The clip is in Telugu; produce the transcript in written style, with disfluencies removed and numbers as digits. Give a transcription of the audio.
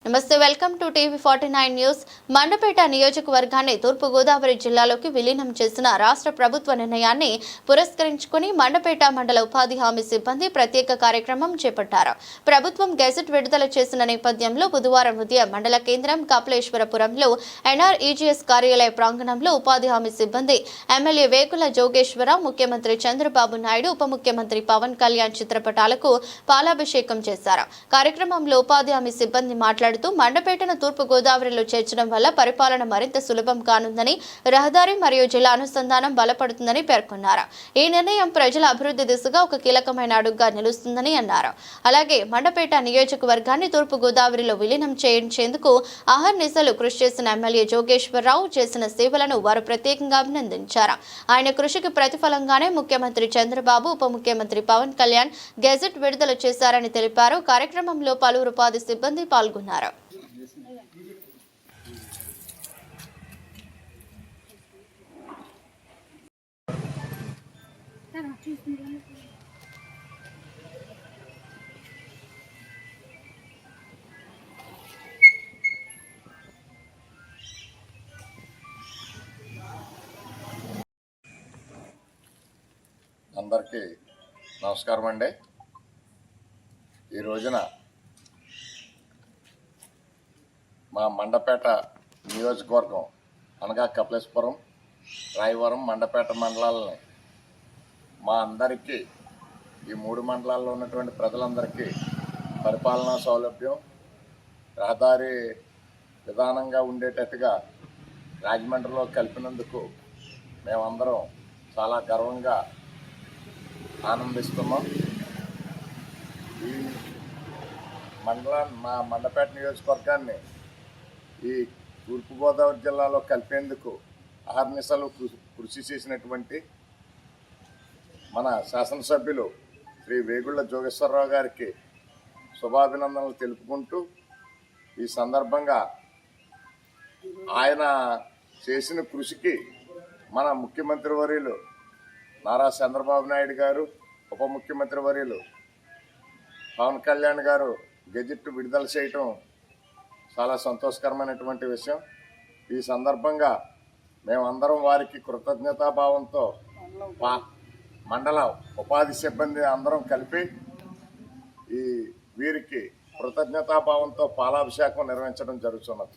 నమస్తే, వెల్కమ్ టు టీవీ49 న్యూస్. మండపేట నియోజకవర్గాన్ని తూర్పు గోదావరి జిల్లాలోకి విలీనం చేసిన రాష్ట్ర ప్రభుత్వ నిర్ణయాన్ని పురస్కరించుకుని మండపేట మండల ఉపాధి హామీ సిబ్బంది ప్రత్యేక కార్యక్రమం చేపట్టారు. ప్రభుత్వం గెజెట్ విడుదల చేసిన నేపథ్యంలో బుధవారం ఉదయం మండల కేంద్రం కపిలేశ్వరపురంలో NREGS కార్యాలయ ప్రాంగణంలో ఉపాధి హామీ సిబ్బంది ఎమ్మెల్యే వేగుల జోగేశ్వరరావు, ముఖ్యమంత్రి చంద్రబాబు నాయుడు, ఉప ముఖ్యమంత్రి పవన్ కళ్యాణ్ చిత్రపటాలకు పాలాభిషేకం చేశారు. కార్యక్రమంలో ఉపాధి హామీ సిబ్బంది మాట్లాడుతూ మండపేటను తూర్పు గోదావరిలో చేర్చడం వల్ల పరిపాలన మరింత సులభం కానుందని, రహదారి మరియు జిల్లా అనుసంధానం బలపడుతుందని పేర్కొన్నారు. ఈ నిర్ణయం ప్రజల అభివృద్ధి దిశగా ఒక కీలకమైన అడుగుగా నిలుస్తుందని అన్నారు. అలాగే మండపేట నియోజకవర్గాన్ని తూర్పు గోదావరిలో విలీనం చేయించేందుకు అహర్నిశలు కృషి చేసిన ఎమ్మెల్యే జోగేశ్వరరావు చేసిన సేవలను వారు ప్రత్యేకంగా అభినందించారు. ఆయన కృషికి ప్రతిఫలంగానే ముఖ్యమంత్రి చంద్రబాబు, ఉప ముఖ్యమంత్రి పవన్ కళ్యాణ్ గెజెట్ విడుదల చేశారని తెలిపారు. కార్యక్రమంలో పలువురు ఉపాధి సిబ్బంది పాల్గొన్నారు. అందరికీ నమస్కారం అండి. ఈ రోజున మా మండపేట నియోజకవర్గం అనగా కపిలేశ్వరం, రాయవరం, మండపేట మండలాలని మా అందరికీ, ఈ 3 మండలాల్లో ఉన్నటువంటి ప్రజలందరికీ పరిపాలనా సౌలభ్యం, రహదారి విధానంగా ఉండేటట్టుగా రాజమండ్రిలో కలిపినందుకు మేమందరం చాలా గర్వంగా ఆనందిస్తున్నాం. ఈ మా మండపేట నియోజకవర్గాన్ని ఈ తూర్పుగోదావరి జిల్లాలో కలిపేందుకు అహర్నిశలు కృషి చేసినటువంటి మన శాసనసభ్యులు శ్రీ వేగుళ్ల జోగేశ్వరరావు గారికి శుభాభినందనలు తెలుపుకుంటూ, ఈ సందర్భంగా ఆయన చేసిన కృషికి మన ముఖ్యమంత్రి వర్యులు నారా చంద్రబాబు నాయుడు గారు, ఉప ముఖ్యమంత్రి వర్యులు పవన్ కళ్యాణ్ గారు గెజెట్ విడుదల చేయటం చాలా సంతోషకరమైనటువంటి విషయం. ఈ సందర్భంగా మేమందరం వారికి కృతజ్ఞతాభావంతో మండల ఉపాధి సిబ్బంది అందరం కలిపి వీరికి కృతజ్ఞతాభావంతో పాలాభిషేకం నిర్వహించడం జరుగుతున్నది.